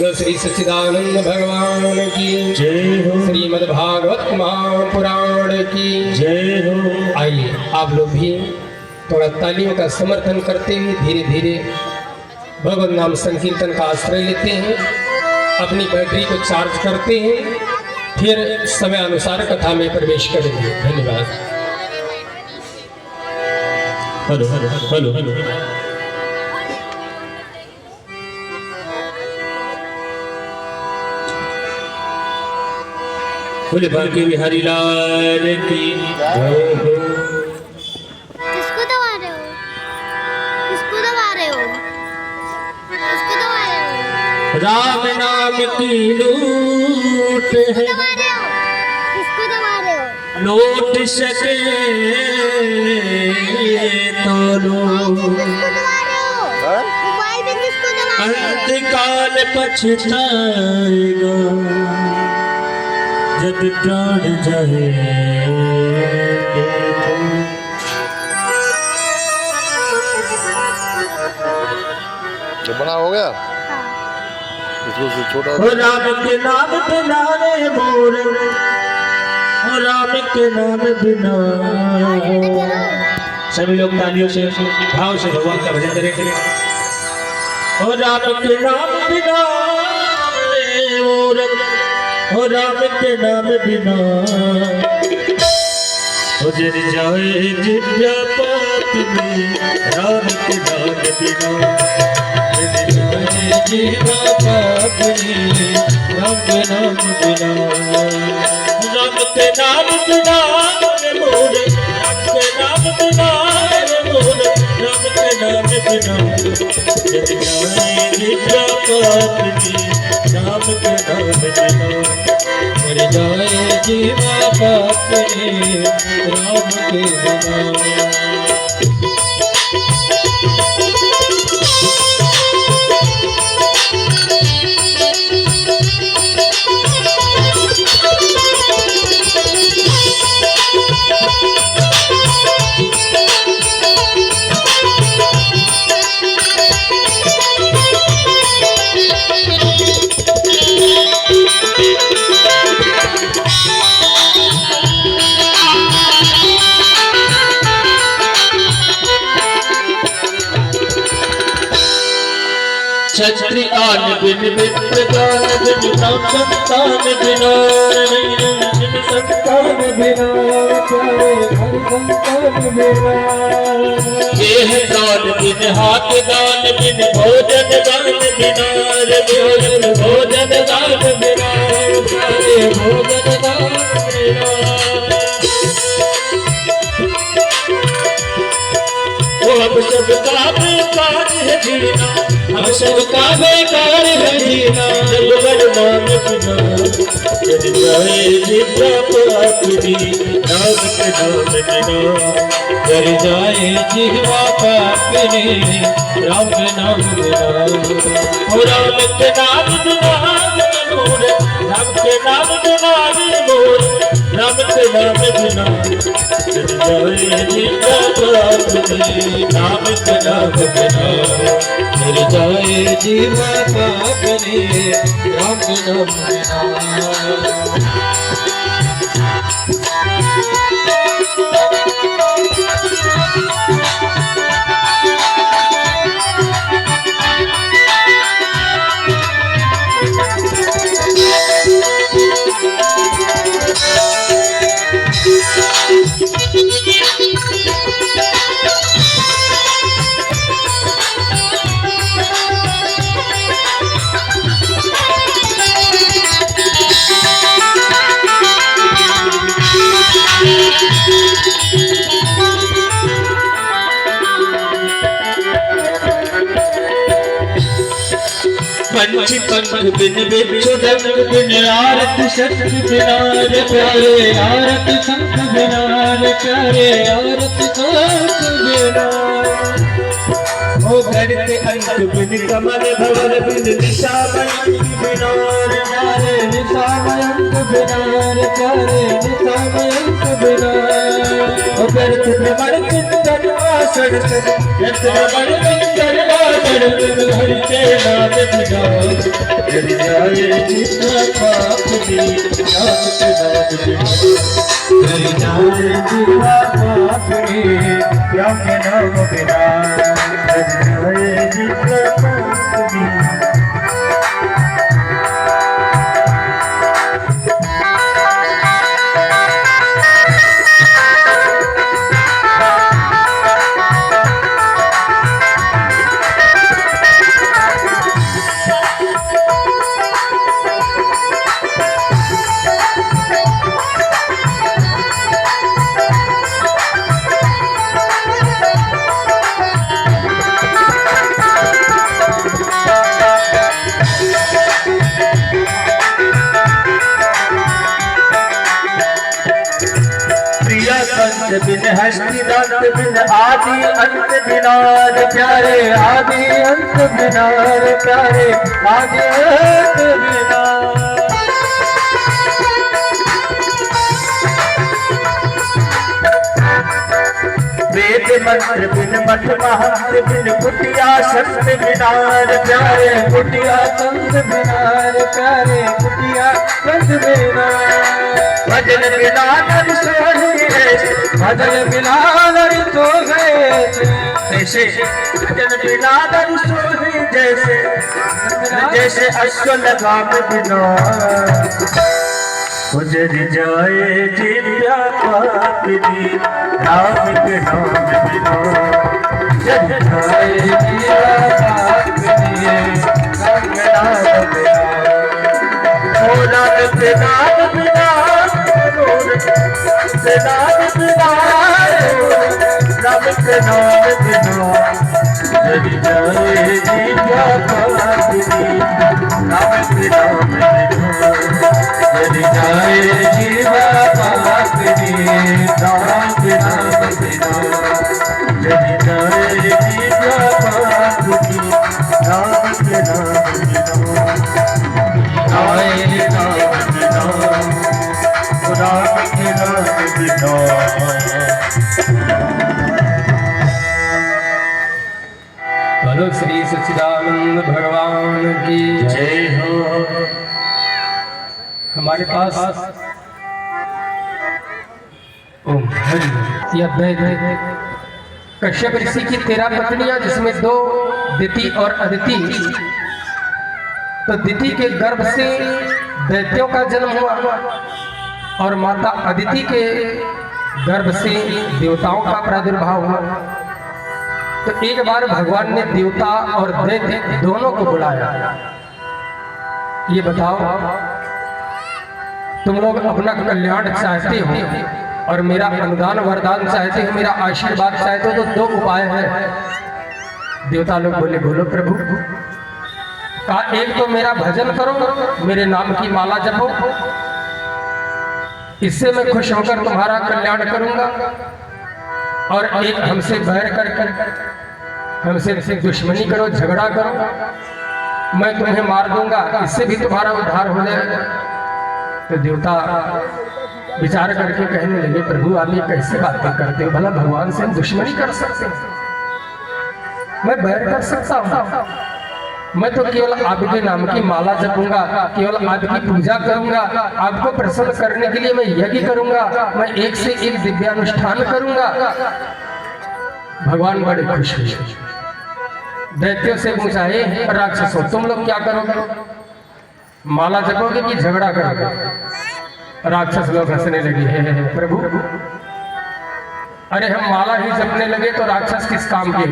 बोलो श्री सच्चिदानंद भगवान की जय हो। श्रीमद् भागवत महापुराण की जय हो। आइए आप लोग भी थोड़ा तालियों का समर्थन करते हुए धीरे धीरे भगवत नाम संकीर्तन का आश्रय लेते हैं, अपनी बैटरी को चार्ज करते हैं, फिर समय अनुसार कथा में प्रवेश करेंगे। धन्यवाद। Hello hello hello hello. बोले बांके बिहारी लाल की जय हो। किसको दबा रहे हो? किसको दबा रहे हो? किसको दबा रहे हो? राम नाम की लूट है, दबा रहे हो? किसको दबा रहे हो? लौट सके तो लो। किसको दबा रहे हो? मोबाइल में किसको दबा रहे हो? अंतकाल पछताएगा जब प्राण जाए। तो बना हो गया हाँ। इसको से छोटा। हो राम के नाम बिना रे मोर, हो राम के नाम बिना। सभी लोग तालियों से भाव से भगवान का भजन करेंगे। हो राम के नाम बिना रे मोर, हो राम के नाम बिना। हो जर जाए जिव्या पाप में राम के नाम बिना। जर जाए जिव्या पाप में राम के नाम बिना। राम के नाम बिना रे मोर, राम के नाम बिना रे मोर, राम के नाम बिना। जर जाए जिव्या पाप में राम के नाम बिना। मर जाए जीवा पाप में राम के बिना। छत्री आन बिन विद्वान बिन संतान बिना। संतान बिना प्यारे हरि संतान बिना। देह दान बिन हाथ दान बिन भोजन दान बिना रे भोजन भोजन दान बिना प्यारे भोजन दान बिना। हम सबका बेकार है जीना, हम सबका बेकार है जीना। जब नाम बिना जब जाए जिव्या पाप में राम के नाम बिना। जर जाए जिह्वा पाप में राम के नाम बिना। हो राम के नाम बिना रे मोर, राम के नाम बिना रे मोर, राम के नाम बिना। जर जाए जिव्या पाप में राम के नाम बिना। जर जाए जीवा पाप में राम के नाम बिना। पंच पंख बिन बिच्छू डंक बिन आरत शस्त्र बिना रे प्यारे आरत शंख बिना रे प्यारे आरत शंख बिना। हो करते अंक बिन कमल भवर बिन निशामयंक बिनार चारे निशामयंक बिनार चारे निशामयंक बिनार हो करते भ्रमण चिंतन आसन यत भ्रमण चिंतन आसन हरि के नाम बिनार यदि जाए जितना पाप दी नाम के नाम बिनार यदि जाए जितना पाप दी नाम के नाम बिनार यदि जाए जितना पाप दी बिन हस्ती दंत बिन आदि अंत बिनार प्यारे आदि अंत बिनार प्यारे आदि अंत बिनार वेद मंत्र बिन मठ महंत बिन कुटिया संत बिनार प्यारे कुटिया संत बिनार प्यारे कुटिया संत बिनार भजन बिना नर सोही भजन बिना नर सो गए जैसे भजन बिना नर सोही जैसे जैसे अश्व लगाम बिना गुजर जाए जिंदा पापी राम के नाम बिना गुजर जाए जिंदा पापी राम के नाम बिना ओ नाम के नाम बिना नाम बिना राम के नाम बिना जब जाए जिंदा पापी राम के नाम बिना जब जाए जीवा पापी राम के नाम बिना जब जाए जीवा पापी राम के नाम बिना आए नाम बिना राम के नाम बिना बोलो श्री सच्चिदानंद भगवान की जय हो। हमारे पास ओम हरि यह वेद कश्यप ऋषि की 13 पत्नियां जिसमें 2 दिति और अदिति। तो दिति के गर्भ से दैत्यों का जन्म हुआ और माता अदिति के गर्भ से देवताओं का प्रादुर्भाव हुआ। तो एक बार भगवान ने देवता और दैत्य दोनों को बुलाया। ये बताओ तुम लोग अपना कल्याण चाहते हो और मेरा अनुदान वरदान चाहते हो, मेरा आशीर्वाद चाहते हो, तो 2 उपाय है। देवता लोग बोले बोलो प्रभु। कहा एक तो मेरा भजन करो, मेरे नाम की माला जपो, इससे मैं खुश होकर तुम्हारा कल्याण करूंगा। और एक हमसे बैर कर हमसे दुश्मनी करो, झगड़ा करो, मैं तुम्हें मार दूंगा, इससे भी तुम्हारा उद्धार हो जाएगा। तो देवता विचार करके कहने लगे प्रभु आप ये कैसे बातें करते हो, भला भगवान से हम दुश्मनी कर सकते हैं? मैं बैर कर सकता हूँ? मैं तो केवल आपके नाम की माला जपूंगा, केवल आपकी पूजा करूंगा, आपको प्रसन्न करने के लिए मैं यज्ञ करूंगा, मैं एक से एक दिव्यानुष्ठान करूंगा। भगवान बड़े खुश हुए। दैत्यों से पूछा हे राक्षसों तुम लोग क्या करोगे, माला जपोगे कि झगड़ा करोगे? राक्षस लोग हंसने लगे हे प्रभु, अरे हम माला ही जपने लगे तो राक्षस किस काम के?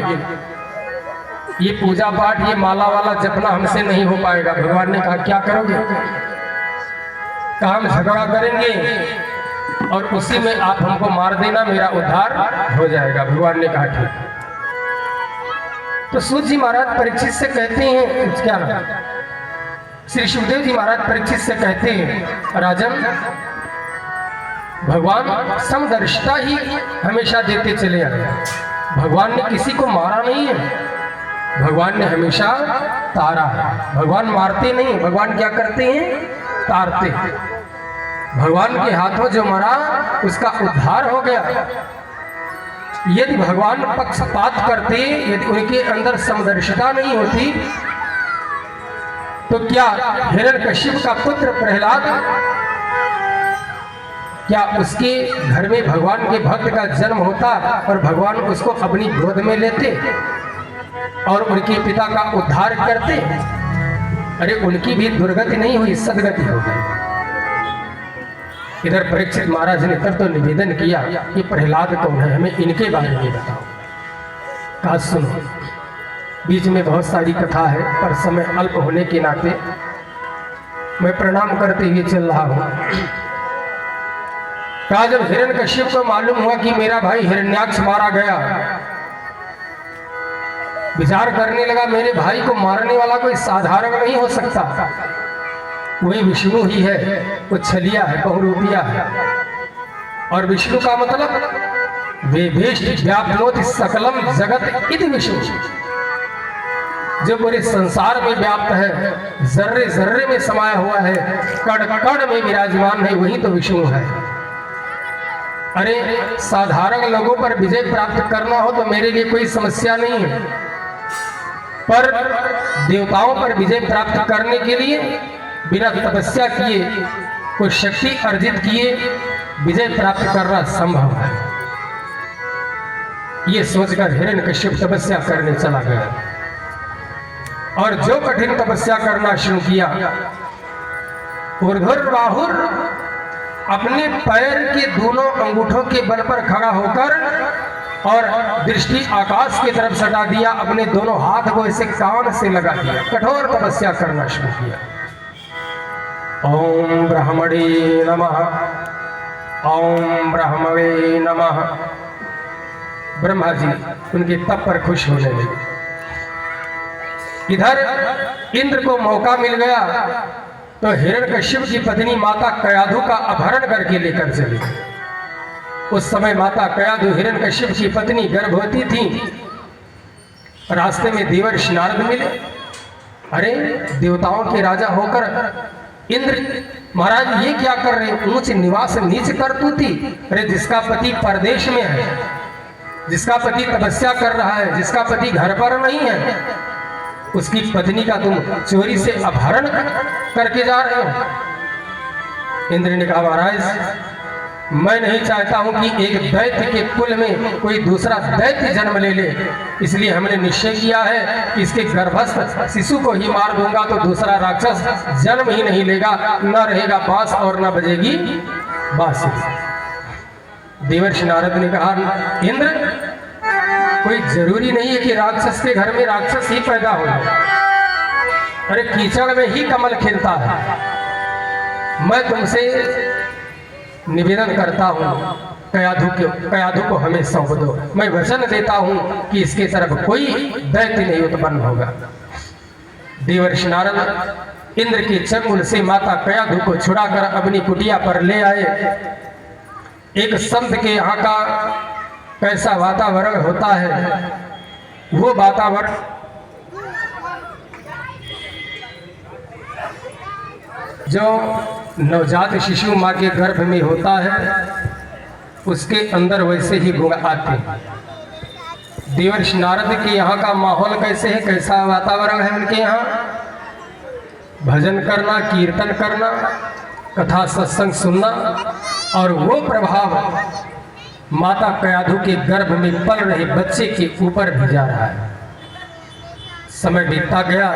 ये पूजा पाठ ये माला वाला जपना हमसे नहीं हो पाएगा। भगवान ने कहा क्या करोगे? कहा हम झगड़ा करेंगे और उसी में आप हमको मार देना, मेरा उद्धार हो जाएगा। भगवान ने कहा ठीक। तो सूत जी महाराज परीक्षित से कहते हैं, क्या नाम, श्री शिवदेव जी महाराज परीक्षित से कहते हैं राजन भगवान समदर्शिता ही हमेशा देते चले आए। भगवान ने किसी को मारा नहीं है, भगवान ने हमेशा तारा है। भगवान मारते नहीं, भगवान क्या करते हैं, तारते हैं। भगवान के हाथों जो मरा उसका उद्धार हो गया। यदि भगवान पक्षपात करते, यदि उनके अंदर समदर्शिता नहीं होती, तो क्या हिरण्यकश्यप का पुत्र प्रहलाद, क्या उसके घर में भगवान के भक्त का जन्म होता और भगवान उसको अपनी गोद में लेते और उनके पिता का उद्धार करते? अरे उनकी भी दुर्गति नहीं हुई, सदगति हो गई। इधर परीक्षित महाराज ने तब तो निवेदन किया कि प्रहलाद कौन है, हमें इनके बारे में बताओ। कहा सुनो, बीच में बहुत सारी कथा है पर समय अल्प होने के नाते मैं प्रणाम करते हुए चल रहा हूं। कहा जब हिरण्यकश्यप को मालूम हुआ कि मेरा भाई हिरण्याक्ष मारा गया, विचार करने लगा मेरे भाई को मारने वाला कोई साधारण नहीं हो सकता, वही विष्णु ही है, वो छलिया है, बहुरूपिया है। और विष्णु का मतलब वेभेष्ट व्याप्नोति सकलम जगत इति विष्णु, जो पूरे संसार में व्याप्त है, जर्रे जर्रे में समाया हुआ है, कण कण में विराजमान है, वही तो विष्णु है। अरे साधारण लोगों पर विजय प्राप्त करना हो तो मेरे लिए कोई समस्या नहीं है, पर देवताओं पर विजय प्राप्त करने के लिए बिना तपस्या किए, कोई शक्ति अर्जित किए विजय प्राप्त करना संभव है। ये सोचकर हिरण्यकश्यप तपस्या करने चला गया और जो कठिन तपस्या करना शुरू किया, ऊर्ध्वबाहुर अपने पैर के दोनों अंगूठों के बल पर खड़ा होकर और दृष्टि आकाश की तरफ सटा दिया, अपने दोनों हाथ को इसे कान से लगा दिया, कठोर तपस्या करना शुरू किया। ओम ब्रह्मणे नमः, ओम ब्रह्मणे नमः। ब्रह्मा जी उनके तप पर खुश होने लगे। इधर इंद्र को मौका मिल गया तो हिरण्यकश्यप की पत्नी माता कयाधु का अपहरण करके लेकर चली। उस समय माता कयाधु हिरण्यकश्यप की पत्नी गर्भवती थी। रास्ते में देवर्षि नारद मिले। अरे देवताओं के राजा होकर इंद्र महाराज ये क्या कर रहे हैं, ऊंच निवास नीच करतूती। अरे जिसका पति परदेश में है, जिसका पति तपस्या कर रहा है, जिसका पति घर पर नहीं है, उसकी पत्नी का तुम चोरी से अपहरण करके जा रहे हो। इंद्र ने कहा महाराज मैं नहीं चाहता हूं कि एक दैत्य के कुल में कोई दूसरा दैत्य जन्म ले ले, इसलिए हमने निश्चय किया है कि इसके गर्भस्थ शिशु को ही मार दूंगा तो दूसरा राक्षस जन्म ही नहीं लेगा, न रहेगा बांस और न बजेगी बांसुरी। देवर्षि नारद ने कहा इंद्र कोई जरूरी नहीं है कि राक्षस के घर में राक्षस ही पैदा हो। अरे कीचड़ में ही कमल खिलता है। मैं तुमसे निवेदन करता हूँ कयाधु को हमें सौंप दो। मैं वचन देता हूँ कि इसके तरफ कोई दैत्य नहीं उत्पन्न होगा। देवर्षि नारद इंद्र के चंगुल से माता कयाधु को छुड़ाकर अपनी कुटिया पर ले आए। एक संत के यहाँ का कैसा वातावरण होता है, वो वातावरण जो नवजात शिशु माँ के गर्भ में होता है, उसके अंदर वैसे ही गुण आते हैं। देवर्षि नारद के यहाँ का माहौल कैसे है, कैसा वातावरण है उनके यहाँ? भजन करना, कीर्तन करना, कथा सत्संग सुनना, और वो प्रभाव माता कयाधु के गर्भ में पल रहे बच्चे के ऊपर भी जा रहा है। समय बीतता गया,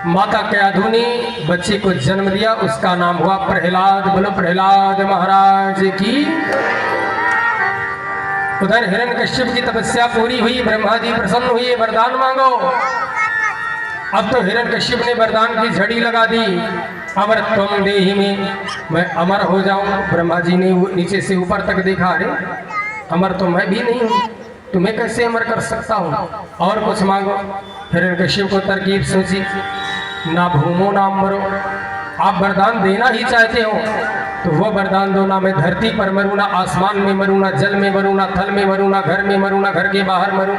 माता कयाधु ने बच्चे को जन्म दिया, उसका नाम हुआ प्रहलाद। बोलो प्रहलाद महाराज की। उधर हिरण्यकश्यप की तपस्या पूरी हुई, ब्रह्मा जी प्रसन्न हुए, वरदान मांगो। अब तो हिरण्यकश्यप ने वरदान की झड़ी लगा दी, अमर त्वं देहि में, मैं अमर हो जाऊं। ब्रह्मा जी ने नीचे से ऊपर तक देखा, अरे अमर तो मैं भी नहीं हूं, तुम्हें कैसे अमर कर सकता हूं, और कुछ मांगो। हिरण्यकश्यप को तरकीब सोची, ना भूमो ना मरो। आप वरदान देना ही चाहते हो तो वो वरदान दो, ना मैं धरती पर मरूं, ना आसमान में मरूं, ना जल में मरूं, ना थल में मरूं, ना घर में मरूं, ना घर के बाहर मरूं।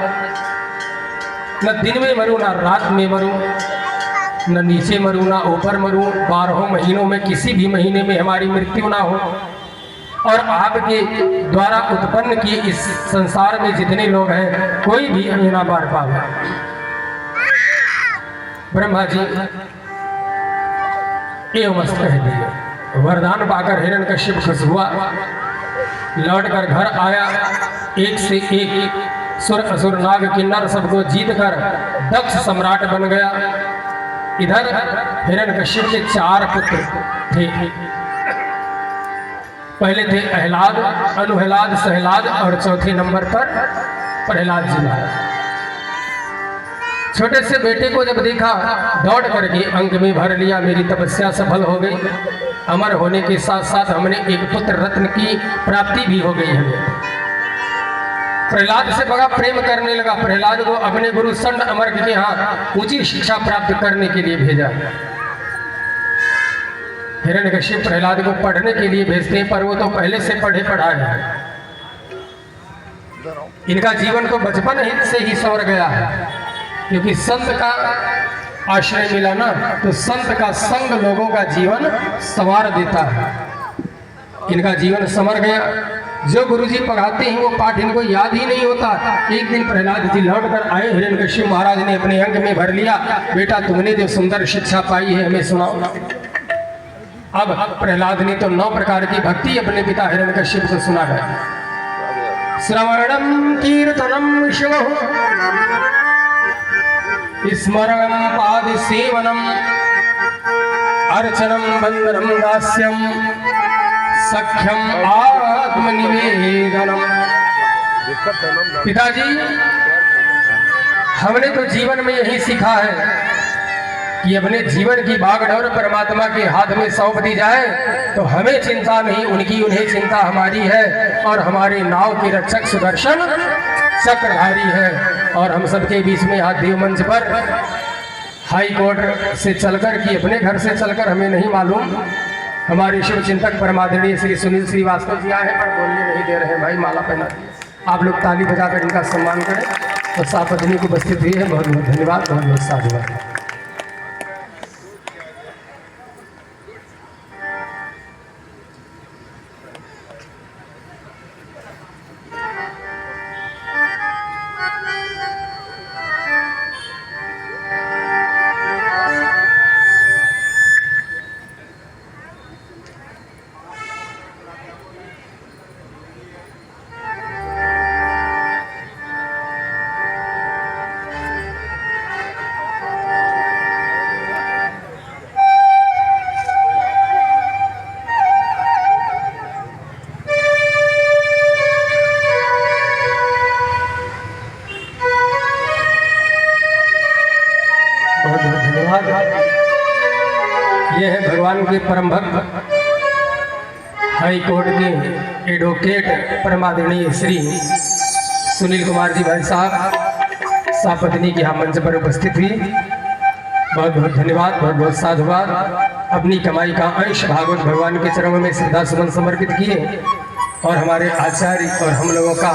न दिन में मरूं ना रात में मरूं, न नीचे मरूं ना ऊपर मरूं, 12 महीनों में किसी भी महीने में हमारी मृत्यु ना हो। और आपके द्वारा उत्पन्न किए इस संसार में जितने लोग हैं कोई भी हमें ना मार पावे। ब्रह्मा जी ये मस्त कह दिए। वरदान पाकर हिरण्यकश्यप खुश हुआ, लौट कर घर आया, एक से एक सुर असुर नाग किन्नर सबको जीत कर दक्ष सम्राट बन गया। इधर हिरण्यकश्यप के 4 पुत्र थे। पहले थे अहलाद, अनुहलाद, सहलाद और चौथे नंबर पर प्रहलाद जी महाराज। छोटे से बेटे को जब देखा, दौड़ करके अंक में भर लिया, मेरी तपस्या सफल हो गई, अमर होने के साथ साथ हमने एक पुत्र रत्न की प्राप्ति भी हो गई हमें। प्रहलाद से बड़ा प्रेम करने लगा। प्रहलाद को अपने गुरु संड अमर के यहाँ ऊंची शिक्षा प्राप्त करने के लिए भेजा। हिरण्यकश्यप प्रहलाद को पढ़ने के लिए भेजते हैं, पर वो तो पहले से पढ़े पढ़ा है। इनका जीवन तो बचपन ही से ही संवर गया है, क्योंकि संत का आश्रय मिला ना, तो संत का संग लोगों का जीवन संवार देता है। इनका जीवन संवर गया। जो गुरुजी पढ़ाते हैं वो पाठ इनको याद ही नहीं होता। एक दिन प्रहलाद जी लौट कर आए, हिरण्यकश्यप महाराज ने अपने अंग में भर लिया, बेटा तुमने जो सुंदर शिक्षा पाई है हमें सुनाओ। अब प्रहलाद ने तो 9 प्रकार की भक्ति अपने पिता हिरण्यकश्यप को सुना है। श्रवणम कीर्तनम शिवः स्मरणम पाद सेवनम अर्चनम बंदनम दास्यम सख्यम आत्मनिवेदनम। पिताजी हमने तो जीवन में यही सीखा है कि अपने जीवन की भागदौड़ परमात्मा के हाथ में सौंप दी जाए तो हमें चिंता नहीं, उनकी उन्हें चिंता हमारी है। और हमारे नाव के रक्षक सुदर्शन चक्रधारी है। और हम सबके बीच में आज देव मंच पर हाई कोर्ट से चलकर कि अपने घर से चलकर हमें नहीं मालूम, हमारे शिव चिंतक परमादरणीय श्री सुनील श्रीवास्तव जी आए हैं, पर बोलने नहीं दे रहे। भाई माला पहना दिए। आप लोग ताली बजाकर इनका सम्मान करें। और सापत्नी को उपस्थित हुई है, बहुत बहुत धन्यवाद, बहुत बहुत साधुवाद। ये है भगवान के परम भक्त हाई कोर्ट के एडवोकेट परमादरणीय श्री सुनील कुमार जी भाई साहब, सापत्नी के यहाँ मंच पर उपस्थित हुई। बहुत बहुत धन्यवाद, बहुत बहुत साधुवाद। अपनी कमाई का अंश भागवत भगवान के चरणों में श्रद्धा सुमन समर्पित किए और हमारे आचार्य और हम लोगों का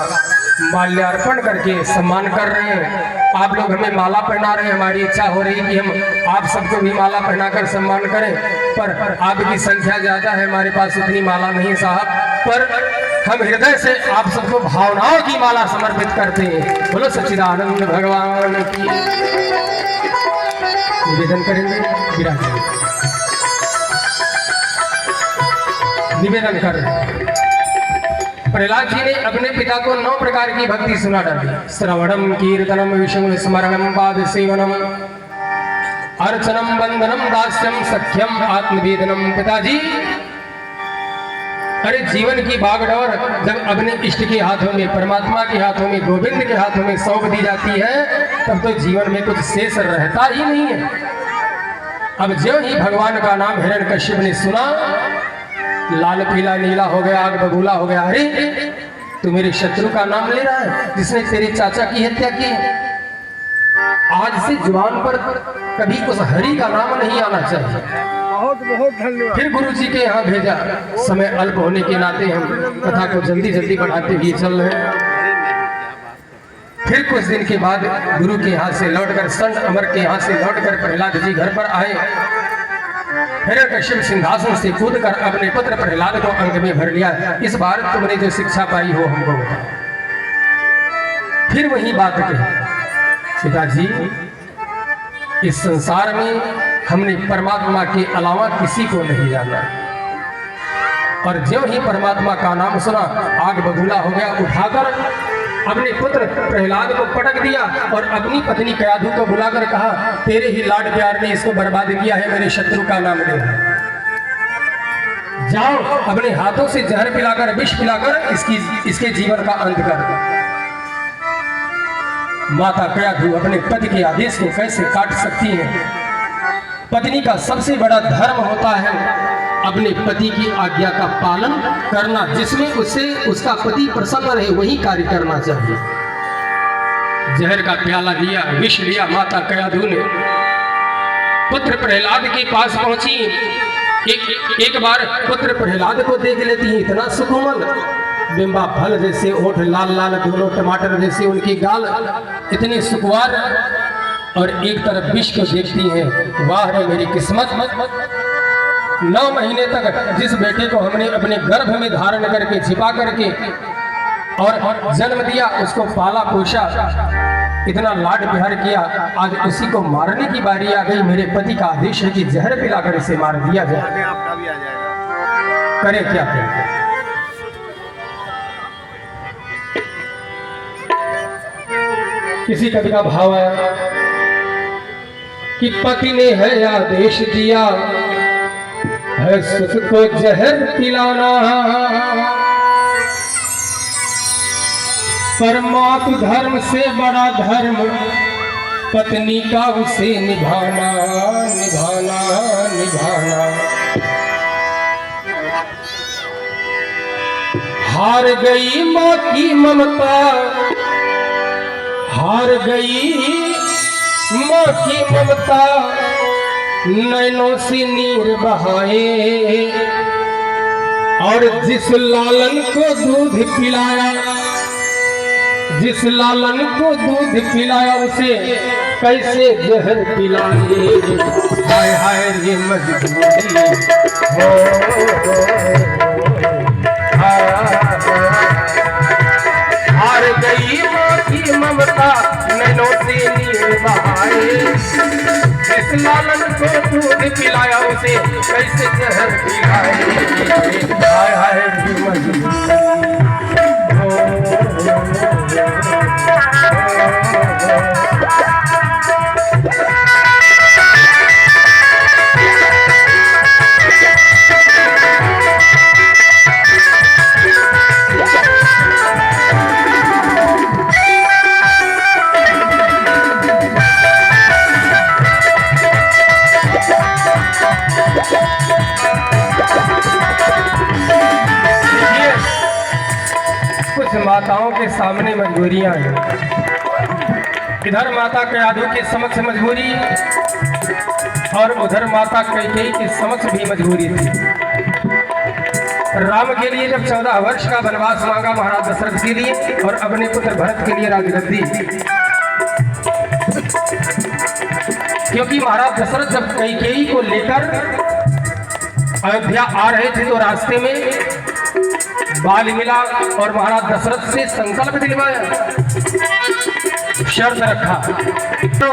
माल्यार्पण करके सम्मान कर रहे हैं। आप लोग हमें माला पहना रहे हैं, हमारी इच्छा हो रही कि हम आप सबको भी माला पहनाकर सम्मान करें, पर आपकी संख्या ज़्यादा है, हमारे पास उतनी माला नहीं साहब। पर हम हृदय से आप सबको भावनाओं की माला समर्पित करते हैं। बोलो सच्चिदानंद भगवान की। निवेदन करेंगे, विराज निवेदन कर रहे हैं। प्रहलाद जी ने अपने पिता को 9 प्रकार की भक्ति सुना डाली। श्रवणम कीर्तनम विष्णु स्मरणम पाद सेवनम अर्चनम बंदनम दास्यम सख्यम आत्मवेदनम। पिताजी अरे जीवन की भागदौड़ जब अपने इष्ट के हाथों में, परमात्मा के हाथों में, गोविंद के हाथों में सौंप दी जाती है, तब तो जीवन में कुछ शेष रहता ही नहीं है। अब जो ही भगवान का नाम हिरण्यकश्यप ने सुना, लाल पीला नीला हो गया, आग बबूला हो गया। अरे तू मेरे शत्रु का नाम ले रहा है, जिसने तेरे चाचा की हत्या की। आज से जुबान पर कभी उस हरि का नाम नहीं आना चाहिए। बहुत बहुत धन्यवाद। फिर गुरु जी के यहाँ भेजा। समय अल्प होने के नाते हम कथा को जल्दी जल्दी बढ़ाते हुए चल रहे हैं। फिर कुछ दिन के बाद गुरु के यहाँ से लौटकर संत अमर के यहाँ से लौटकर प्रहलाद जी घर पर आए। हिरण्यकश्यप सिंहासन से कूदकर अपने पुत्र प्रहलाद को अंग में भर लिया। इस बार तुमने जो शिक्षा पाई हो हमको बताओ। फिर वही बात कही, पिताजी इस संसार में हमने परमात्मा के अलावा किसी को नहीं जाना, और ज्यों ही परमात्मा का नाम सुना आग बबूला हो गया। उठाकर अपने पुत्र प्रहलाद को पटक दिया और अपनी पत्नी कयाधु को बुलाकर कहा, तेरे ही लाड प्यार ने इसको बर्बाद किया है, मेरे शत्रु का नाम ले, जाओ अपने हाथों से जहर पिलाकर विष पिलाकर इसके जीवन का अंत कर दो। माता कयाधु अपने पति के आदेश को कैसे काट सकती है? पत्नी का सबसे बड़ा धर्म होता है अपने पति की आज्ञा का पालन करना, जिसमें उससे उसका पति प्रसन्न रहे वही कार्य करना चाहिए। जहर का प्याला लिया, विष लिया। माता कयाधु ने पुत्र प्रहलाद के पास पहुंची। एक बार पुत्र प्रहलाद को देख लेती है, इतना सुकोमल, बिंबा फल जैसे ओठ, लाल लाल दोनों टमाटर जैसे उनकी गाल, इतनी सुकुमार, और एक तरफ विष को देखती है। वाह रे मेरी किस्मत, 9 महीने तक जिस बेटे को हमने अपने गर्भ में धारण करके छिपा करके और जन्म दिया, उसको पाला पोषा, इतना लाड प्यार किया, आज उसी को मारने की बारी आ गई। मेरे पति का आदेश है कि जहर पिलाकर इसे मार दिया जाए, करे क्या करे? किसी कवि का भाव है कि पति ने है आदेश दिया है सुख को जहर पिलाना, परमात्म धर्म से बड़ा धर्म पत्नी का उसे निभाना निभाना निभाना। हार गई माँ की ममता, हार गई माँ की ममता, नैनों से नीर बहाए, और जिस लालन को दूध पिलाया, जिस लालन को दूध पिलाया, उसे कैसे जहर पिलाए? हाय हाय रे मजबूरी हो, हार गई माँ की ममता, नैनों से नीर बहाए, जिस लालन को दूध पिलाया, उसे कैसे जहर पिलाए? हाय हाय रे मजबूरी माताओं के सामने मजबूरियां हैं। इधर माता कयाधु के समक्ष मजबूरी और उधर माता कैकेयी के समक्ष भी मजबूरी थी। राम के लिए जब 14 वर्ष का वनवास मांगा महाराज दशरथ के लिए और अपने पुत्र भरत के लिए राजगद्दी, क्योंकि महाराज दशरथ जब कैकेयी को लेकर अयोध्या आ रहे थे तो रास्ते में बाल मिला और महाराज दशरथ से संकल्प दिलवाया, शर्त रखा, तो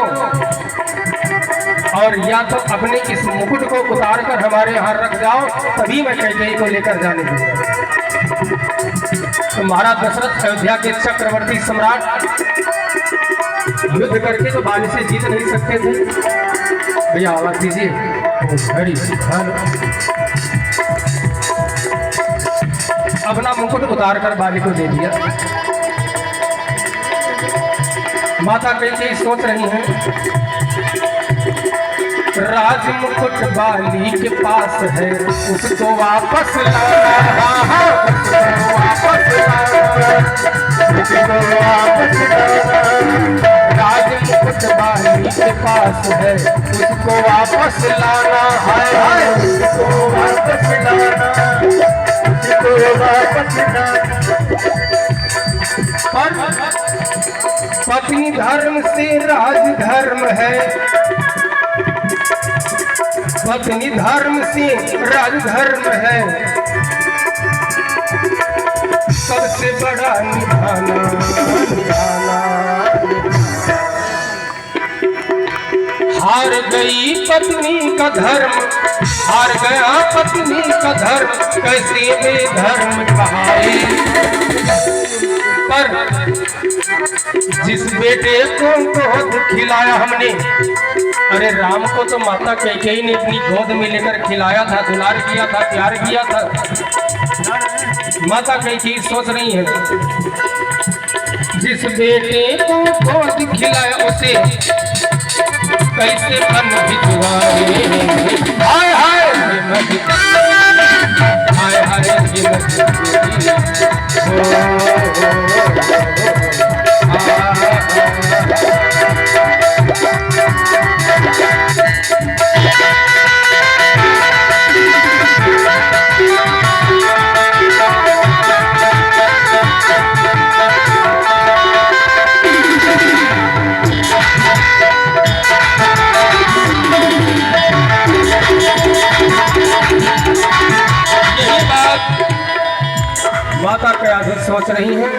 और या तो अपने इस मुकुट को उतार कर हमारे यहाँ रख जाओ, तभी मैं कैकेयी को लेकर जाने दूंगा। तो महाराज दशरथ अयोध्या के चक्रवर्ती सम्राट युद्ध करके तो बाली से जीत नहीं सकते थे। भैया आवाज दीजिए, अपना मुकुट उतार कर बाली को दे दिया। माता कैकेयी सोच रही हैं, राज मुकुट बाली के पास है, उसको वापस लाना, वापस लाना, उसको वापस लाना। राज मुकुट बाली के पास है, उसको वापस लाना, हाय हाय उसको वापस लाना, पत्नी धर्म से राज धर्म है, पत्नी धर्म से राज धर्म है, सबसे बड़ा निभाना निभाना। हार गई पत्नी का धर्म, हार गया पत्नी का धर्म, कैसे बेधर्म कहाए। पर जिस बेटे को गोद खिलाया हमने, अरे राम को तो माता कैकेयी ने अपनी गोद में लेकर खिलाया था, दुलार किया था, प्यार किया था। माता कैकेयी सोच रही है, जिस बेटे को गोद खिलाया उसे कैसे मन भिजवाए। हाय हाय हाय माता क्या सोच रही है,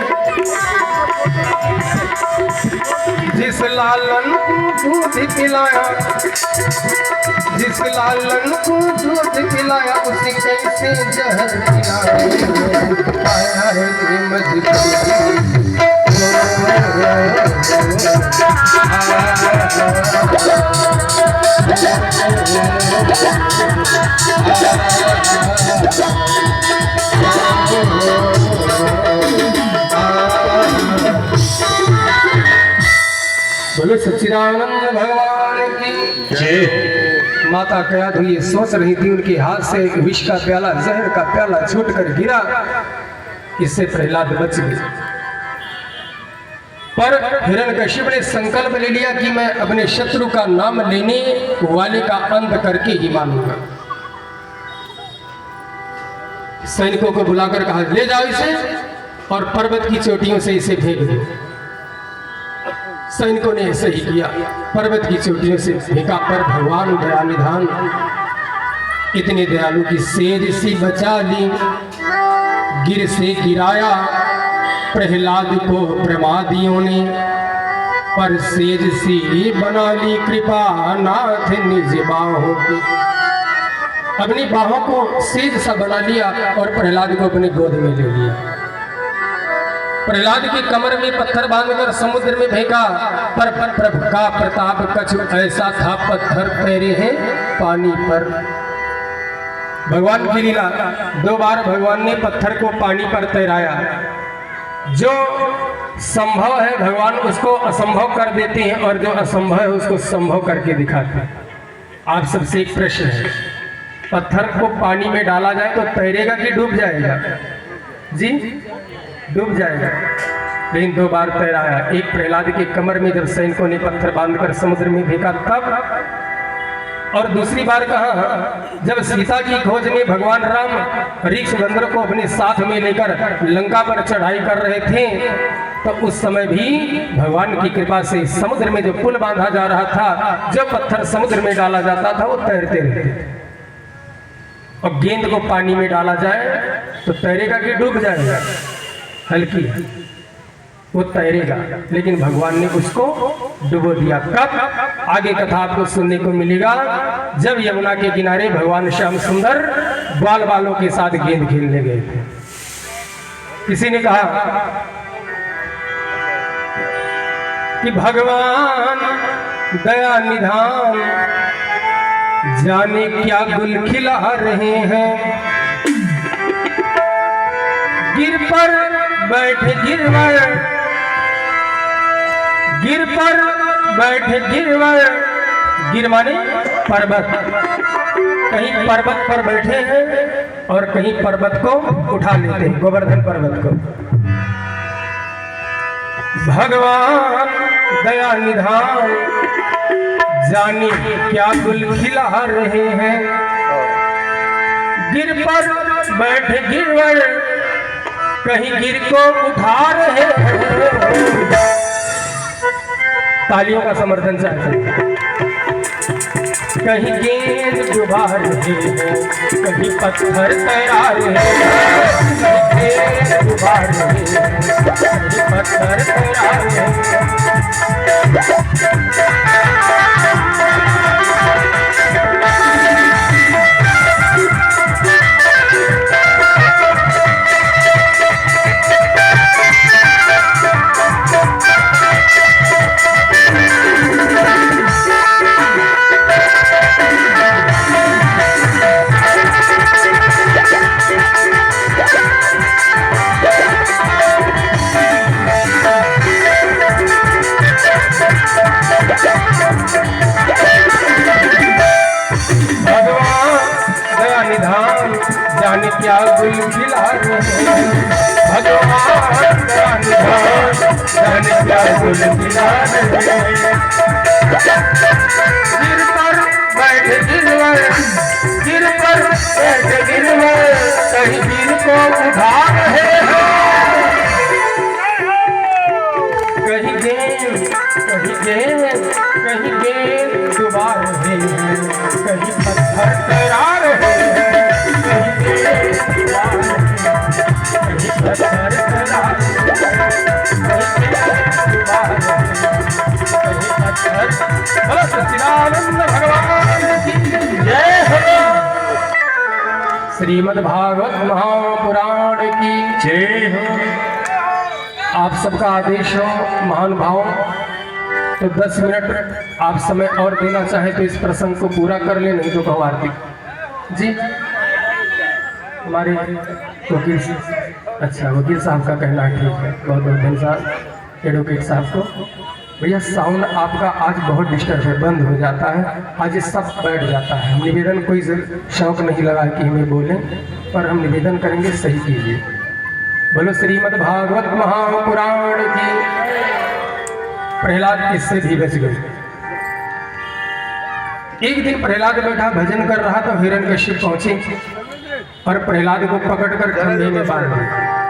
जिस लालन को दूध पिलाया, जिस लालन को दूध पिलाया उसे कैसे जहर बोले सच्चिदानंद भगवान की जय। माता क्या तो ये सोच रही थी, उनके हाथ से विष का प्याला, जहर का प्याला छूटकर गिरा, इससे प्रहलाद बच गए। पर हिरण्यकश्यप ने संकल्प ले लिया कि मैं अपने शत्रु का नाम लेने वाले का अंत करके ही मानूंगा। सैनिकों को बुलाकर कहा, ले जाओ इसे और पर्वत की चोटियों से इसे फेंक दो। सैनिकों ने ऐसे ही किया, पर्वत की चोटियों से फेंका। पर भगवान दयानिधान इतने दयालु की सेज सी बचा ली, गिर से गिराया प्रहलाद को प्रमादियों ने, पर सेज सी बना ली कृपा नाथ निज बाहों की। अपनी बाहों को सेज सा बना लिया और प्रहलाद को अपने गोद में ले लिया। प्रहलाद की कमर में पत्थर बांधकर समुद्र में फेंका, पर प्रभु का प्रताप कछु ऐसा था, पत्थर तैरे हैं पानी पर। भगवान की लीला, 2 बार भगवान ने पत्थर को पानी पर तैराया। जो संभव है भगवान उसको असंभव कर देते हैं, और जो असंभव है उसको संभव करके दिखाते हैं। आप सबसे एक प्रश्न है, पत्थर को पानी में डाला जाए तो तैरेगा कि डूब जाएगा? जी डूब जाएगा। लेकिन 2 बार तैराया। एक प्रहलाद के कमर में जब सैनिकों ने पत्थर बांधकर समुद्र में फेंका तब, और दूसरी बार कहा जब सीता की खोज में भगवान राम ऋक्षबंदर को अपने साथ में लेकर लंका पर चढ़ाई कर रहे थे, तो उस समय भी भगवान की कृपा से समुद्र में जो पुल बांधा जा रहा था, जो पत्थर समुद्र में डाला जाता था वो तैरते रहते थे। और गेंद को पानी में डाला जाए तो तैरेगा कि डूब जाएगा? हल्की है, वो तैरेगा। लेकिन भगवान ने उसको डुबो दिया। कब? आगे कथा आपको सुनने को मिलेगा, जब यमुना के किनारे भगवान श्याम सुंदर बाल बालों के साथ गेंद खेलने गए थे। किसी ने कहा कि भगवान दया निधान जाने क्या गुल खिला रहे हैं, गिर पर बैठे गिरवर, गिर पर बैठे गिरवर, गिर माने पर्वत। कहीं पर्वत पर बैठे हैं और कहीं पर्वत को उठा लेते हैं, गोवर्धन पर्वत को। भगवान दया निधान जाने क्या गुल खिला रहे हैं, गिर पर बैठे गिरवर, कहीं गिर को उठा रहे हैं। तालियों का समर्थन चाहिए। कहीं गेंद गुबार है, कहीं पत्थर तैयार है, कहीं गेंद गुबार है, कहीं पत्थर तैयार है। जाने क्या गुल खिला रहे हैं भगवान का निधान, जाने क्या गुल खिला रहे हैं। गिर पर बैठ गिरवर, गिर पर बैठ गिरवर, कहीं गिर को उठा रहे हैं। कहीं गेंद, कहीं गेंद, कहीं गेंद डुबा रहे हैं, कहीं पत्थर तैरा रहे हैं। श्रीमद् भागवत महापुराण की जय हो। आप सबका आदेश हो महानुभाव, तो 10 मिनट आप समय और देना चाहे तो इस प्रसंग को पूरा कर ले, नहीं तो कहो आरती जी। हमारे वकील, अच्छा वकील साहब का कहना ठीक है, बहुत बहुत धन्यवाद एडवोकेट साहब को। भैया साउंड आपका आज बहुत डिस्टर्ब है, बंद हो जाता है, आज ये सब बैठ जाता है। निवेदन कोई शौक नहीं लगा कि हमें बोलें, पर हम निवेदन करेंगे सही कीजिए। बोलो श्रीमद् भागवत महापुराण की। प्रहलाद किससे भी बच गए। एक दिन प्रहलाद बैठा भजन कर रहा था, हिरण्यकश्यप पहुंचे और प्रहलाद को पकड़कर खंभे में बांध दिया।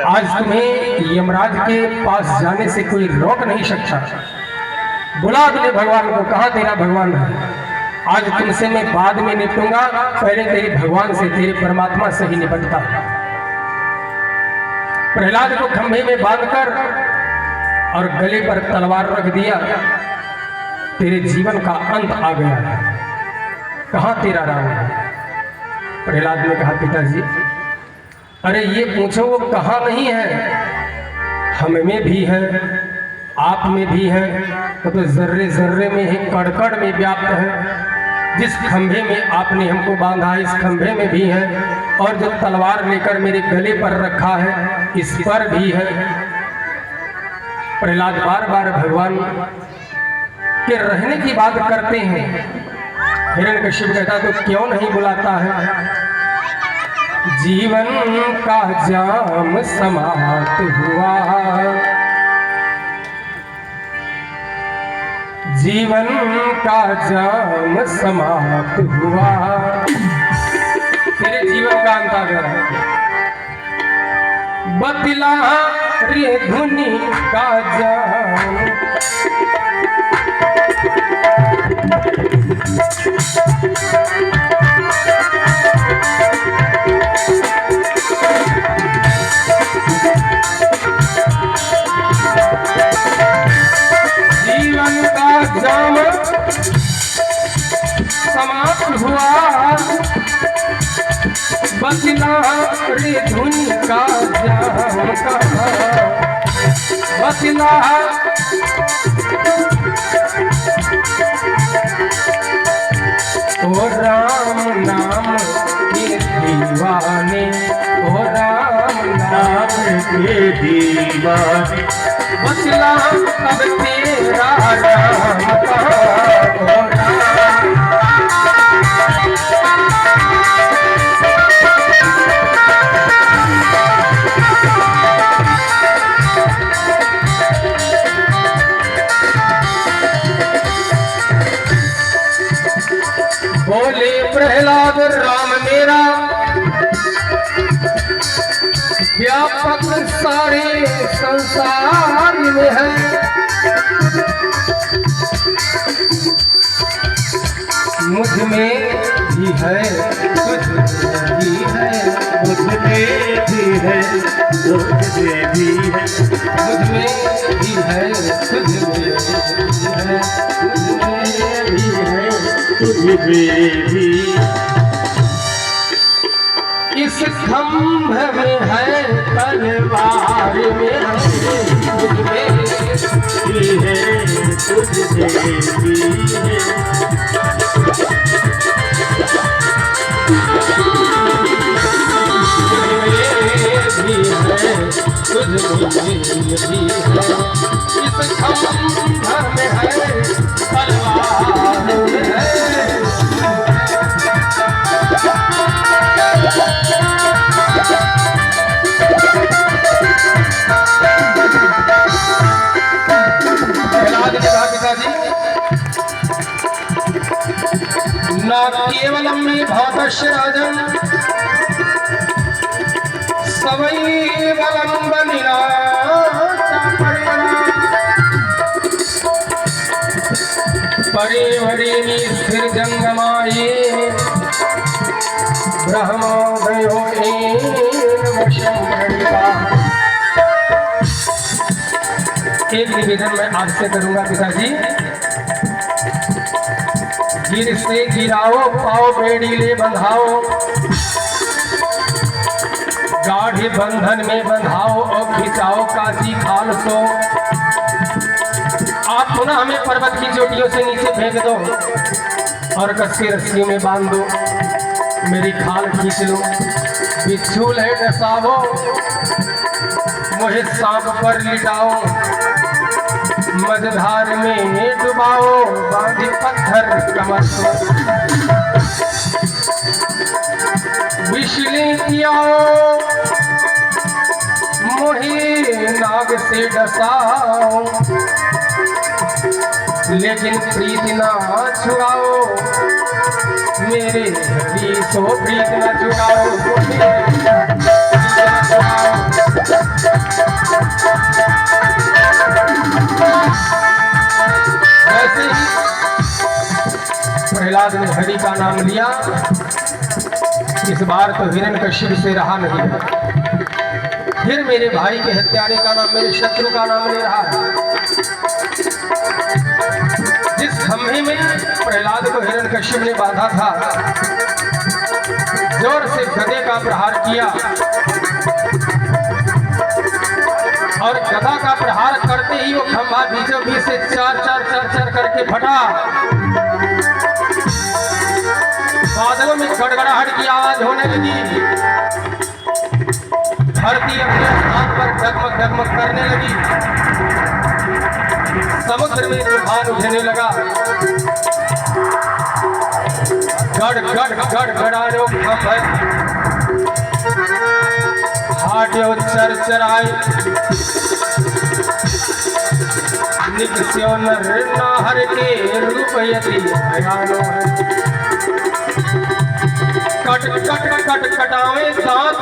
आज तुम्हें यमराज के पास जाने से कोई रोक नहीं सकता। बुला अपने भगवान को, कहा तेरा भगवान है। आज तुमसे मैं बाद में निपटूंगा, पहले तेरे भगवान से, तेरे परमात्मा से ही निपटता। प्रहलाद को खंभे में बांधकर और गले पर तलवार रख दिया। तेरे जीवन का अंत आ गया है, कहां तेरा राम है। प्रहलाद ने कहा पिताजी, अरे ये पूछो वो कहाँ नहीं है, हम में भी है, आप में भी है, तो जर्रे जर्रे में है, कड़कड़ में व्याप्त है। जिस खंभे में आपने हमको बांधा इस खंभे में भी है, और जो तलवार लेकर मेरे गले पर रखा है इस पर भी है। प्रहलाद बार बार भगवान के रहने की बात करते हैं। हिरण्यकश्यप कहता तो क्यों नहीं बुलाता है। जीवन का जाम समाप्त हुआ, जीवन का जाम समाप्त हुआ, तेरे जीवन का अंत आ गया। बदला रे धुनी का जाम, जीवन का जाम समाप्त हुआ, बदला रे धुन का जाम बदला। ओ राम नाम के दीवाने, ओ राम नाम के दीवाने, बदला अब तेरा राम कहाँ। ओ राम बोले प्रहलाद राम मेरा व्यापक सारे संसार में है। मुझ में भी है तुझ में भी है, मुझ में भी है तुझ में भी है, मुझ में भी है तुझ में भी है, मुझ में भी है तुझ में भी। इस खंभ में है तलवार में है, मुझ में भी है तुझ में भी है, तुझ में भी है, इस खंभ में है तलवार में है। पिताजी न केवलम में भौतस्य राजन सवैवलम बनिना परिवरिणी स्थिर जंगमाये ब्रह्मोदयो वशं प्रणिता। एक निवेदन मैं आपसे करूंगा पिताजी, गिर से गिराओ पाओ बेड़ी ले बंधाओ, गाढ़े बंधन में बंधाओ और खिंचाओ काशी खाल सो। आप पुनः हमें पर्वत की चोटियों से नीचे फेंक दो और कस के रस्सियों में बांध दो, मेरी खाल खींच लो, बिच्छू है डसावो, मोहे सांप पर लिटाओ, मझधार में डुबाओ, बांधी पत्थर कमर को, विषले कियाओ, मोहे नाग से डसाओ, लेकिन प्रीत ना छुड़ाओ, मेरे हरी सो प्रीत ना छुड़ाओ, वैसे ही प्रहलाद ने हरि का नाम लिया, इस बार तो हिरण्यकश्यप से रहा नहीं, फिर मेरे भाई के हत्यारे का नाम, मेरे शत्रु का नाम ले रहा है। जिस खंभे में प्रहलाद को हिरण्यकश्यप ने बांधा था, जोर से गदे का प्रहार किया और गदा का प्रहार करते ही वो खंभा बीचों बीच से चार चार करके फटा। बादलों में गड़गड़ाहट की आवाज होने लगी, धरती अपने स्थान पर डगमग करने लगी, समुद्र में तूफान उठने लगा, गड़गड़ाने खंभे हाट्यो चरचराए, निकस्यो नर नाहर के रूप यदि भयानो है, कट कटावे दांत,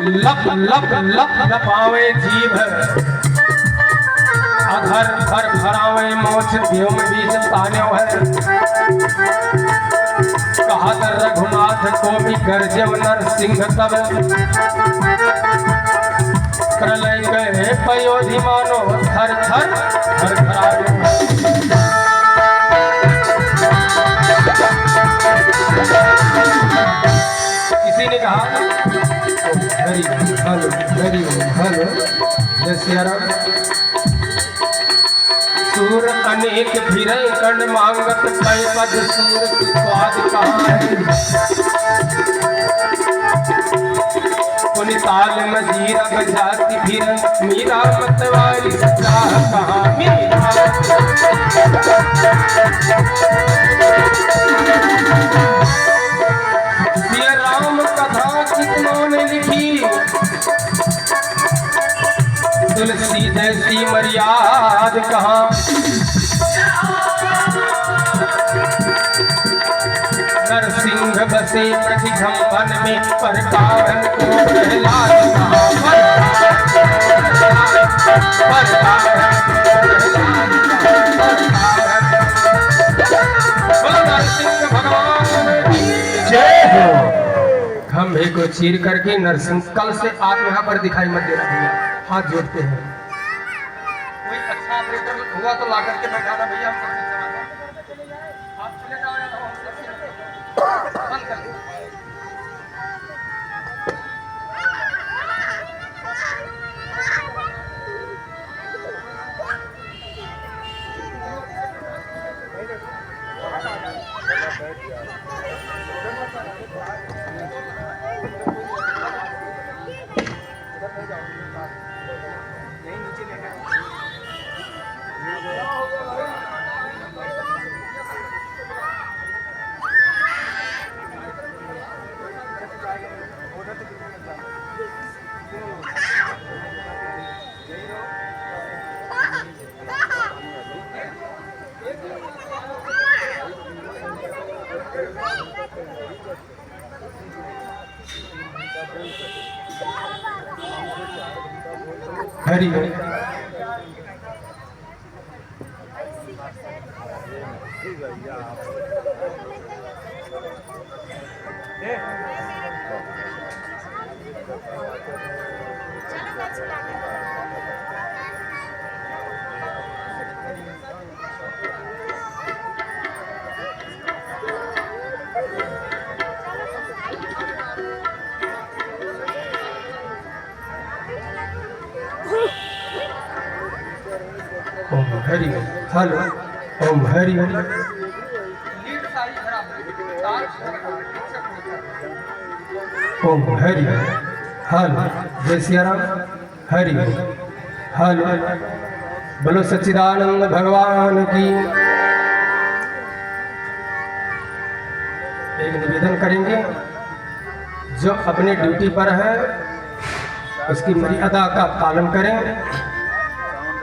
लप लपावे जीभ, अधर भर भरावे मोछ, व्योम बीज तान्यो है, कहा रघुनाथ को भी गर्जव नर सिंह तब, प्रलय गए पयोधि मानो थर थर थरथराए। किसी ने कहा वेरी हेलो जैसे सूर अनेक फिरे कर्ण मांगत पै पद, सूर की स्वाद कहाँ है, पुनिताल मजीरा बजाती फिर, मीरा मतवाली चाह कहाँ मीरा। ये राम कथा कितनों ने लिखी, तुलसी जैसी मर्याद कहाँ, नरसिंह बसे प्रतिघंबन में, पर कारण को प्रहलाद कहाँ, पर कारण को प्रहलाद कहाँ, खंभे को चीर करके नरसिंह, कल से आप यहाँ पर दिखाई मत देना भैया, हाथ जोड़ते हैं। कोई अच्छा ऑपरेटर हुआ तो ला करके बैठाना भैया, हम सबसे चलाना। आप चले जाओ या तो हम सबसे बंद कर दो। हरि ओम हरि हलो ओम हरि ओम हरि हलो जय सिया राम हरि हलो बोलो सच्चिदानंद भगवान की। एक निवेदन करेंगे, जो अपने ड्यूटी पर है उसकी मर्यादा का पालन करें,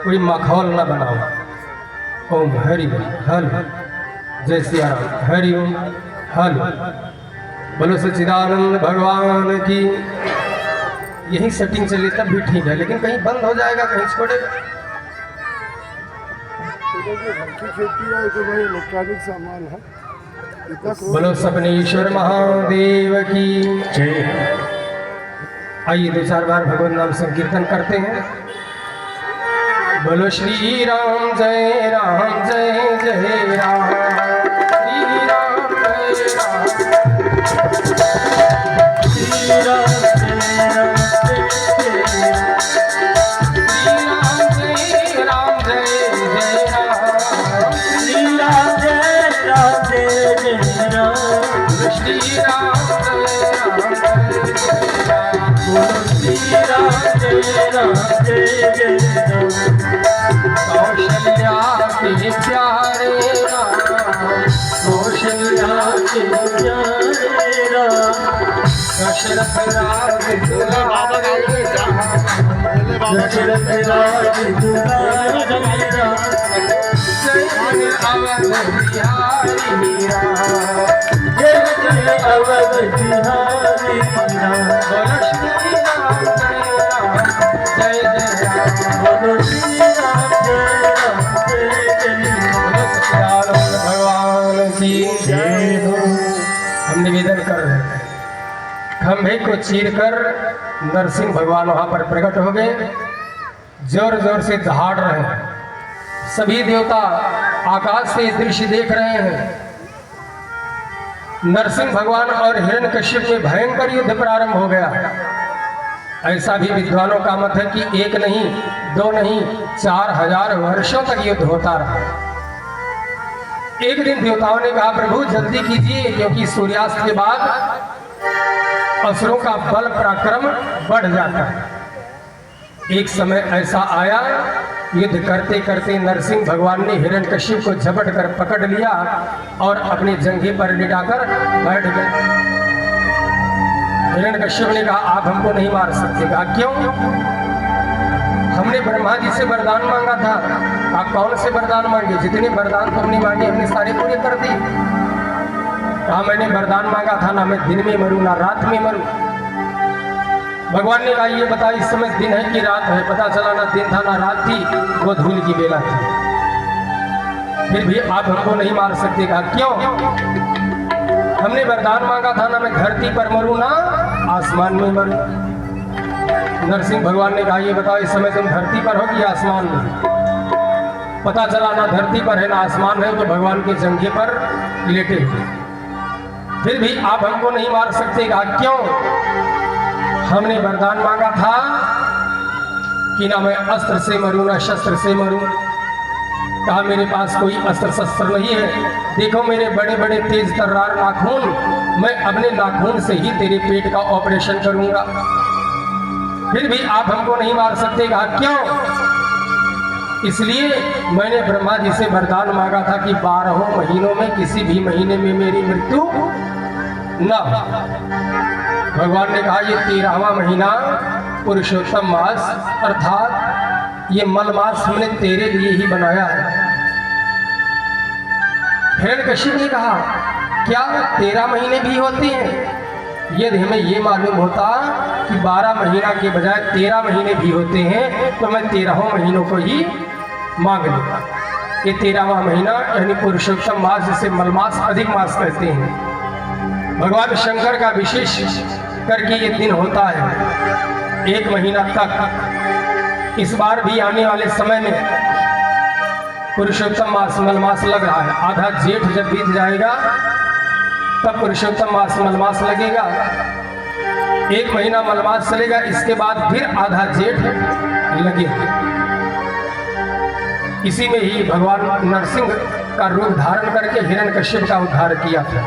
कोई माहौल न बनाओ। ओम हरि हल जय सिया राम हरि ओम हल बोलो सच्चिदानंद भगवान की। यही सेटिंग चले तब भी ठीक है, लेकिन कहीं बंद हो जाएगा, कहीं छोड़ेगा। खेती है तो भाई इलेक्ट्रॉनिक सामान है। बोलो सपनेश्वर महादेव की जय। आइए 2-4 बार भगवान नाम संकीर्तन करते हैं। बोलो श्री राम जय राम जय जय राम, श्री राम जय राम, श्री राम जय राम जय जय राम, श्री राम जय राम जय जय राम, श्री राम जय राम जय जय राम, श्री राम जय जय राम, कौशल्या के प्यारे राम, कौशल्या के प्यारे राम, दशरथ राज दुलारे राम, दशरथ राज दुलारे राम, जय अवध बिहारी राम, जय अवध बिहारी राम, बोलो श्री राम जय राम जय जय राम, बोलो श्री राम जय राम जय जय राम, भगवान की जय हो। हम निवेदन कर रहे हैं, खंभे को चीरकर नरसिंह भगवान वहां पर प्रकट हो गए, जोर जोर से दहाड़ रहे हैं। सभी देवता आकाश से दृश्य देख रहे हैं। नरसिंह भगवान और हिरण्यकश्यप में भयंकर युद्ध प्रारंभ हो गया। ऐसा भी विद्वानों का मत है कि 1 नहीं 2 नहीं 4000 वर्षों तक युद्ध होता रहा। एक दिन देवताओं ने कहा, प्रभु जल्दी कीजिए, क्योंकि सूर्यास्त के बाद असुरों का बल पराक्रम बढ़ जाता है। एक समय ऐसा आया, युद्ध करते करते नरसिंह भगवान ने हिरण्यकश्यप को झपट कर पकड़ लिया और अपने जंघे पर लिटाकर बैठ गए। हिरण्यकश्यप ने कहा, आप हमको नहीं मार सकते। कहा, क्यों? हमने ब्रह्मा जी से वरदान मांगा था। आप कौन से वरदान मांगे? जितने वरदान तुमने मांगे हमने सारे पूरे कर दिए। कहा, मैंने वरदान मांगा था ना मैं दिन में मरूं ना रात में मरूं। भगवान ने कहा, ये बता इस समय दिन है कि रात है? पता चला ना दिन था ना रात थी, वो धूल की बेला थी। फिर भी आप हमको नहीं मार सकते। कहा, क्यों? हमने वरदान मांगा था ना मैं धरती पर मरूं ना आसमान में मरूं। नरसिंह भगवान ने कहा ये बताओ इस समय तुम धरती पर हो कि आसमान में? पता चला ना धरती पर है ना आसमान में, तो भगवान के जंघे पर लेटे हुए। फिर भी आप हमको नहीं मार सकते। कहा क्यों? हमने वरदान मांगा था कि ना मैं अस्त्र से मरूं ना शस्त्र से मरूं। कहा मेरे पास कोई अस्त्र शस्त्र नहीं है, देखो मेरे बड़े बड़े तेज तर्रार नाखून, मैं अपने नाखून से ही तेरे पेट का ऑपरेशन करूंगा। फिर भी आप हमको नहीं मार सकते। कहा क्यों? इसलिए मैंने ब्रह्मा जी से वरदान मांगा था कि 12 महीनों में किसी भी महीने में मेरी मृत्यु न हो। भगवान ने कहा ये 13वां महीना पुरुषोत्तम मास अर्थात ये मल मास हमने तेरे लिए ही बनाया है। हिरण्यकश्यप ने कहा क्या 13 महीने भी होते हैं? यदि हमें ये मालूम होता कि 12 महीना के बजाय 13 महीने भी होते हैं तो मैं 13 महीनों को ही मांग लूँगा। ये 13वां महीना यानी पुरुषोत्तम मास, जिसे मलमास अधिक मास कहते हैं, भगवान शंकर का विशेष करके ये दिन होता है 1 महीना तक। इस बार भी आने वाले समय में पुरुषोत्तम मास मलमास लग रहा है। आधा जेठ जब बीत जाएगा तब पुरुषोत्तम मास मलमास लगेगा। 1 महीना मलमास चलेगा, इसके बाद फिर आधा जेठ लगेगा। इसी में ही भगवान नरसिंह का रूप धारण करके हिरण्यकश्यप का उद्धार किया था।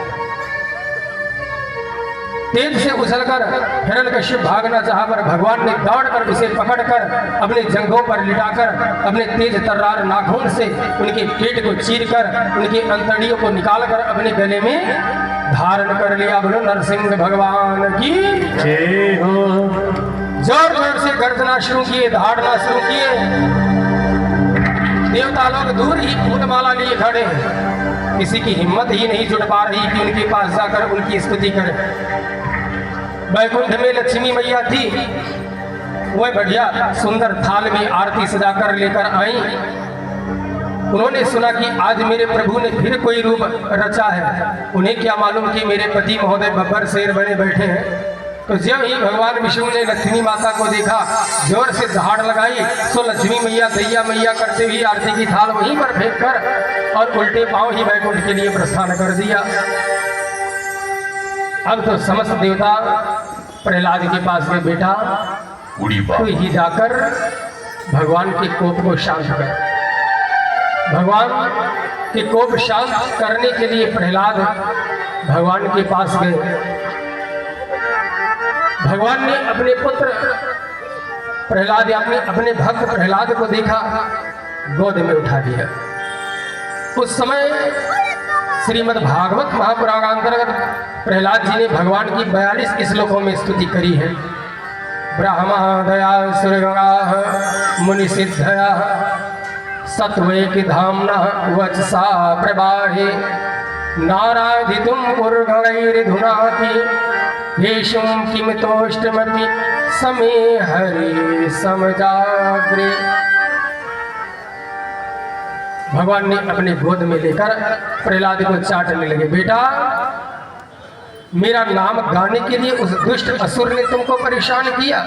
तेज से उछलकर हिरण्यकश्यप भागना चाहा पर भगवान ने दौड़कर उसे पकड़कर अपने जंघों पर लिटाकर अपने तेज तर्रार नाखून से उनके पेट को चीरकर उनके अंतड़ियों को निकालकर अपने गले में धारण कर लिया। बोलो नरसिंह भगवान की जय हो। जोर जोर से गर्जना शुरू किए, दहाड़ना शुरू किए। देवता लोग दूर ही फूलमाला लिए खड़े हैं, किसी की हिम्मत ही नहीं जुट पा रही कि उनके पास जाकर उनकी स्तुति करें। वैकुंठ में लक्ष्मी मैया थी, वह बढ़िया सुंदर थाल में आरती सजाकर लेकर आई। उन्होंने सुना कि आज मेरे प्रभु ने फिर कोई रूप रचा है। उन्हें क्या मालूम कि मेरे पति महोदय बब्बर शेर बने बैठे हैं। तो जब ही भगवान विष्णु ने लक्ष्मी माता को देखा, जोर से दहाड़ लगाई, सो लक्ष्मी मैया दैया मैया करते हुए आरती की थाल वहीं पर फेंक कर और उल्टे पांव ही वैकुंठ के लिए प्रस्थान कर दिया। अब तो समस्त देवता प्रहलाद के पास में, बेटा तू ही जाकर भगवान के कोप को शांत कर। भगवान के कोप शांत करने के लिए प्रहलाद भगवान के पास गए। भगवान ने अपने पुत्र प्रहलाद यानी अपने भक्त प्रहलाद को देखा, गोद में उठा दिया। उस समय श्रीमद् भागवत महापुराण अंतर्गत प्रहलाद जी ने भगवान की 42 श्लोकों में स्तुति करी है। ब्रह्मा दया सुरगणा मुनि सिद्धया सत्वैक धाम्ना वचसा प्रवाहे नाराधितुम उर्गणैर्धुनाति येषुं किमितोष्टमपि समे हरि समजाग्रे। भगवान ने अपने गोद में लेकर प्रहलाद को चाटने लगे। बेटा मेरा नाम गाने के लिए उस दुष्ट असुर ने तुमको परेशान किया,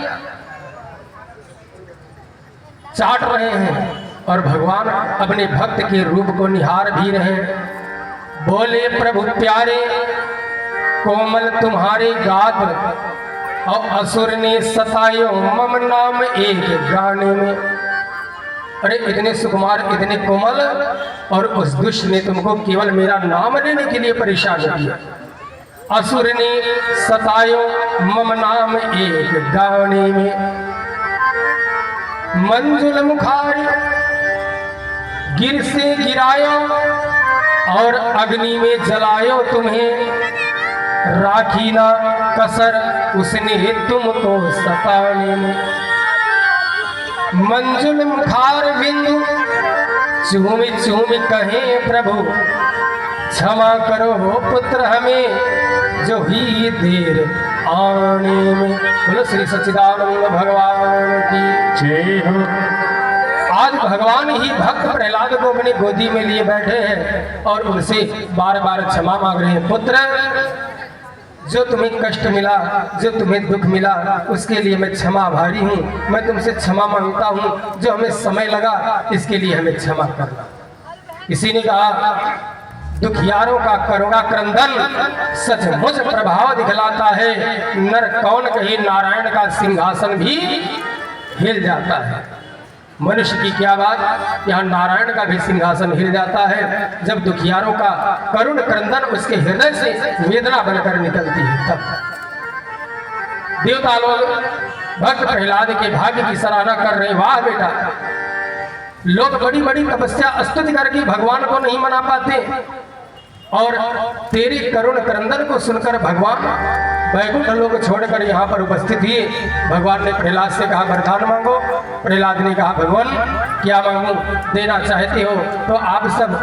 चाट रहे हैं और भगवान अपने भक्त के रूप को निहार भी रहे। बोले प्रभु प्यारे कोमल तुम्हारे गात्र और असुर ने सतायो मम नाम एक गाने में। अरे इतने सुकुमार इतने कोमल, और उस दुष्ट ने तुमको केवल मेरा नाम लेने के लिए परेशान किया। असुर ने सतायो मम नाम एक गाने में। मंजुल मुखारी गिर से गिरायो और अग्नि में जलायो तुम्हें, राखी ना कसर उसने तुमको सताने में। मंजुल मुखार बिंदु चूमी चूमी कहे प्रभु क्षमा करो हो पुत्र हमें जो ही देर आने में। बोलो श्री सच्चिदानंद भगवान की जय हो। आज भगवान ही भक्त प्रहलाद को अपनी गोदी में लिए बैठे हैं और उनसे बार बार क्षमा मांग रहे हैं। पुत्र जो तुम्हें कष्ट मिला, जो तुम्हें दुख मिला, उसके लिए मैं क्षमा भारी हूँ। मैं तुमसे क्षमा मांगता हूँ। जो हमें समय लगा, इसके लिए हमें क्षमा करना। किसी ने कहा, दुखियारों का करुणा क्रंदन सचमुच प्रभाव दिखलाता है। नर कौन कहे, नारायण का सिंहासन भी हिल जाता है। मनुष्य की क्या बात, यहाँ नारायण का भी सिंहासन हिल जाता है जब दुखियारों का करुण क्रंदन उसके हृदय से वेदना बनकर निकलती है। तब देवता लोग भक्त प्रहलाद के भाग्य की सराहना कर रहे। वाह बेटा, लोग बड़ी बड़ी तपस्या स्तुति करके भगवान को नहीं मना पाते, और तेरे करुण क्रंदन को सुनकर भगवान वैकुंठ लोक छोड़कर यहाँ पर उपस्थित हुए। भगवान ने प्रहलाद से कहा, वरदान मांगो। प्रहलाद ने कहा, भगवान क्या मांगू, देना चाहते हो तो आप सब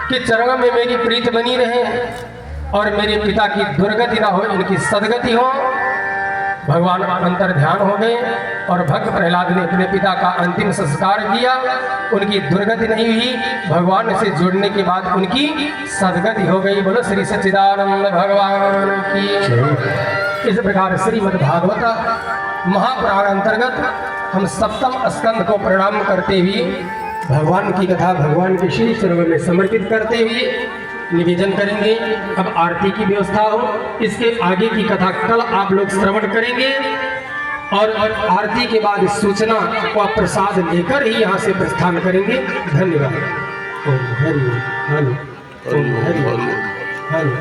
के चरणों में मेरी प्रीत बनी रहे और मेरे पिता की दुर्गति ना हो, इनकी सदगति हो। भगवान अंतर ध्यान हो गए और भक्त प्रहलाद ने अपने पिता का अंतिम संस्कार किया। उनकी दुर्गति नहीं हुई, भगवान से जुड़ने के बाद उनकी सदगति हो गई। बोलो श्री सच्चिदानंद भगवान की। इस प्रकार श्रीमद् भागवत महापुराण अंतर्गत हम सप्तम स्कंद को प्रणाम करते हुए भगवान की कथा भगवान के श्री चरणों में समर्पित करते हुए निवेदन करेंगे। अब आरती की व्यवस्था हो, इसके आगे की कथा कल आप लोग श्रवण करेंगे और आरती के बाद सूचना व प्रसाद लेकर ही यहाँ से प्रस्थान करेंगे। धन्यवाद। ओम हरि हरि ओम हरि हरि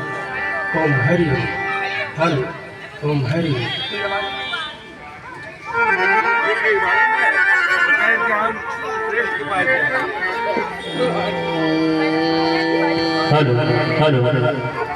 ओम हरि हरि ओम हरि। Hello hello.